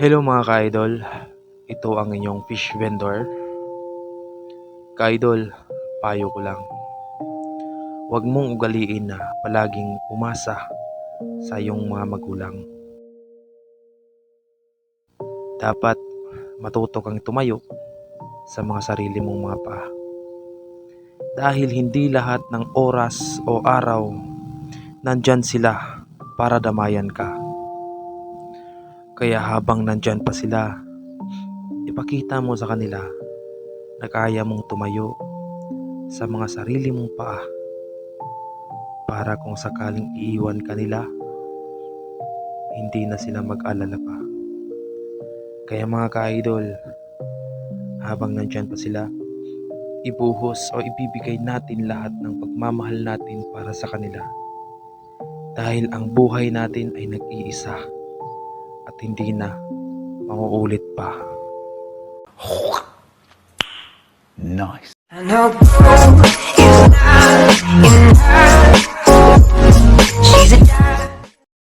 Hello mga ka-idol, ito ang inyong fish vendor. Ka-idol, payo ko lang. Huwag mong ugaliin na palaging umasa sa iyong mga magulang. Dapat matuto kang tumayo sa mga sarili mong mga paa. Dahil hindi lahat ng oras o araw nandyan sila para damayan ka. Kaya habang nandyan pa sila, ipakita mo sa kanila na kaya mong tumayo sa mga sarili mong paa para kung sakaling iiwan ka nila, hindi na sila mag-alala pa. Kaya mga ka-idol, habang nandyan pa sila, ibuhos o ibibigay natin lahat ng pagmamahal natin para sa kanila. Dahil ang buhay natin ay nag-iisa at hindi na mauulit pa. Nice. I know gold is not